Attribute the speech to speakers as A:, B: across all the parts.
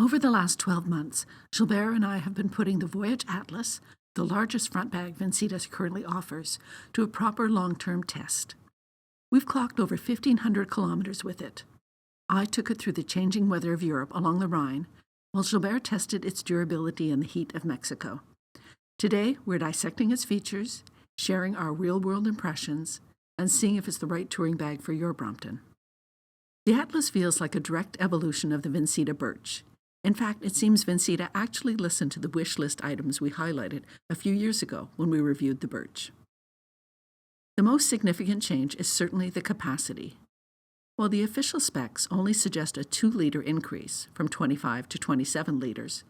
A: Over the last 12 months, Gilbert and I have been putting the Voyage Atlas, the largest front bag Vincita currently offers, to a proper long-term test. We've clocked over 1,500 kilometers with it. I took it through the changing weather of Europe along the Rhine, while Gilbert tested its durability in the heat of Mexico. Today, we're dissecting its features, sharing our real-world impressions, and seeing if it's the right touring bag for your Brompton. The Atlas feels like a direct evolution of the Vincita Birch. In fact, it seems Vincita actually listened to the wish list items we highlighted a few years ago when we reviewed the Birch. The most significant change is certainly the capacity. While the official specs only suggest a 2-liter increase from 25 to 27 liters,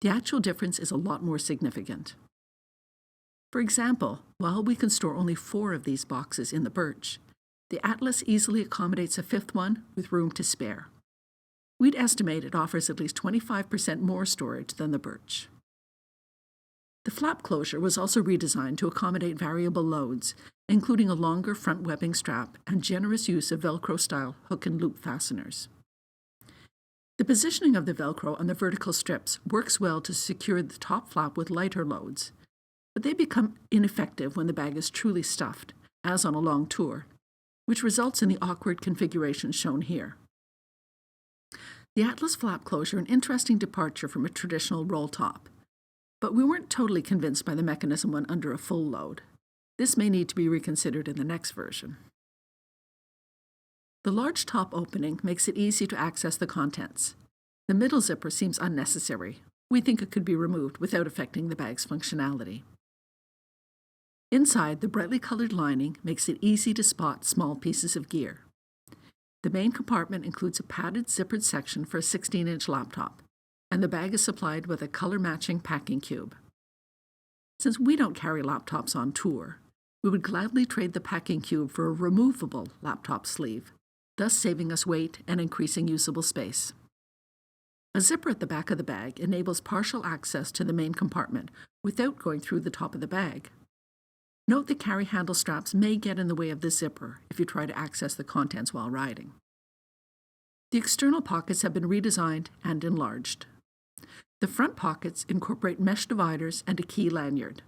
A: the actual difference is a lot more significant. For example, while we can store only 4 of these boxes in the Birch, the Atlas easily accommodates a 5th one with room to spare. We'd estimate it offers at least 25% more storage than the Birch. The flap closure was also redesigned to accommodate variable loads, including a longer front webbing strap and generous use of Velcro-style hook and loop fasteners. The positioning of the Velcro on the vertical strips works well to secure the top flap with lighter loads, but they become ineffective when the bag is truly stuffed, as on a long tour, which results in the awkward configuration shown here. The Atlas flap closure an interesting departure from a traditional roll top, but we weren't totally convinced by the mechanism when under a full load. This may need to be reconsidered in the next version. The large top opening makes it easy to access the contents. The middle zipper seems unnecessary. We think it could be removed without affecting the bag's functionality. Inside, the brightly colored lining makes it easy to spot small pieces of gear. The main compartment includes a padded zippered section for a 16-inch laptop, and the bag is supplied with a color-matching packing cube. Since we don't carry laptops on tour, we would gladly trade the packing cube for a removable laptop sleeve, thus saving us weight and increasing usable space. A zipper at the back of the bag enables partial access to the main compartment without going through the top of the bag. Note the carry handle straps may get in the way of the zipper if you try to access the contents while riding. The external pockets have been redesigned and enlarged. The front pockets incorporate mesh dividers and a key lanyard.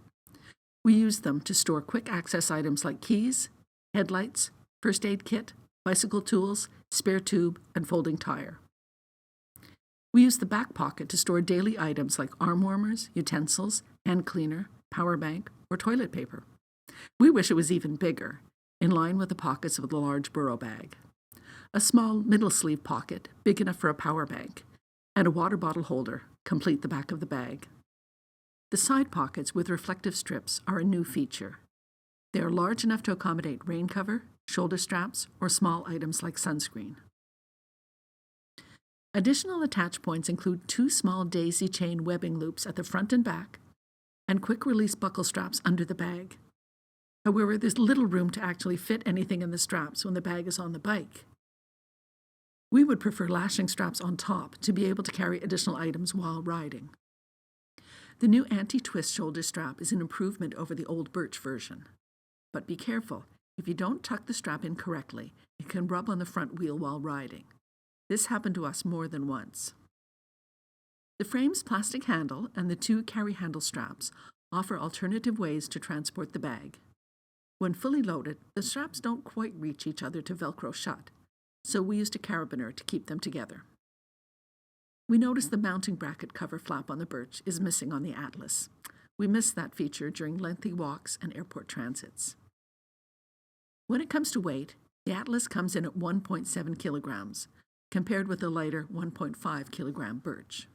A: We use them to store quick access items like keys, headlights, first aid kit, bicycle tools, spare tube, and folding tire. We use the back pocket to store daily items like arm warmers, utensils, hand cleaner, power bank, or toilet paper. We wish it was even bigger, in line with the pockets of the large burro bag. A small middle sleeve pocket, big enough for a power bank, and a water bottle holder complete the back of the bag. The side pockets with reflective strips are a new feature. They are large enough to accommodate rain cover, shoulder straps, or small items like sunscreen. Additional attach points include 2 small daisy chain webbing loops at the front and back, and quick-release buckle straps under the bag. However, there's little room to actually fit anything in the straps when the bag is on the bike. We would prefer lashing straps on top to be able to carry additional items while riding. The new anti-twist shoulder strap is an improvement over the old Birch version. But be careful, if you don't tuck the strap in correctly, it can rub on the front wheel while riding. This happened to us more than once. The frame's plastic handle and the 2 carry handle straps offer alternative ways to transport the bag. When fully loaded, the straps don't quite reach each other to Velcro shut, so we used a carabiner to keep them together. We noticed the mounting bracket cover flap on the Birch is missing on the Atlas. We missed that feature during lengthy walks and airport transits. When it comes to weight, the Atlas comes in at 1.7 kilograms, compared with the lighter 1.5 kilogram Birch.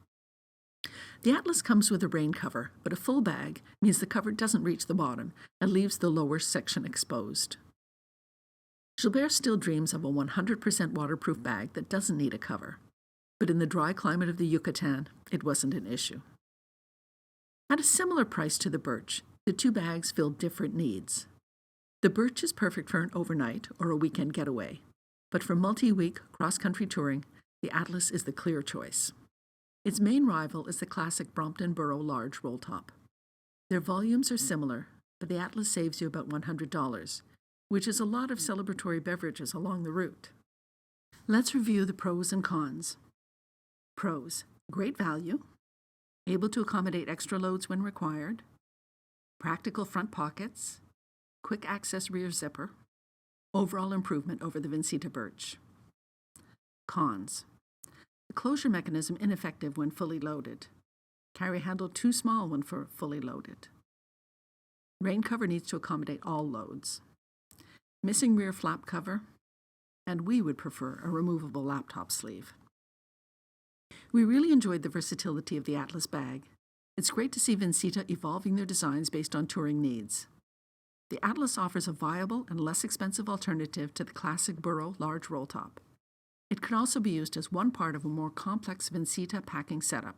A: The Atlas comes with a rain cover, but a full bag means the cover doesn't reach the bottom and leaves the lower section exposed. Gilbert still dreams of a 100% waterproof bag that doesn't need a cover, but in the dry climate of the Yucatan, it wasn't an issue. At a similar price to the Birch, the 2 bags fill different needs. The Birch is perfect for an overnight or a weekend getaway, but for multi-week cross-country touring, the Atlas is the clear choice. Its main rival is the classic Brompton Burro large roll top. Their volumes are similar, but the Atlas saves you about $100, which is a lot of celebratory beverages along the route. Let's review the pros and cons. Pros. Great value, able to accommodate extra loads when required, practical front pockets, quick access rear zipper, overall improvement over the Vincita Birch. Cons. The closure mechanism ineffective when fully loaded. Carry handle too small when fully loaded. Rain cover needs to accommodate all loads. Missing rear flap cover, and we would prefer a removable laptop sleeve. We really enjoyed the versatility of the Atlas bag. It's great to see Vincita evolving their designs based on touring needs. The Atlas offers a viable and less expensive alternative to the classic Burrow large roll top. It can also be used as one part of a more complex Vincita packing setup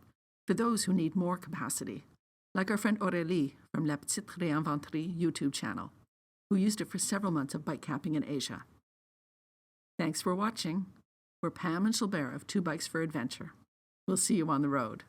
A: for those who need more capacity, like our friend Aurélie from La Petite Réinventerie YouTube channel, who used it for several months of bike camping in Asia. Thanks for watching. We're Pam and Gilbert of Two Bikes for Adventure. We'll see you on the road.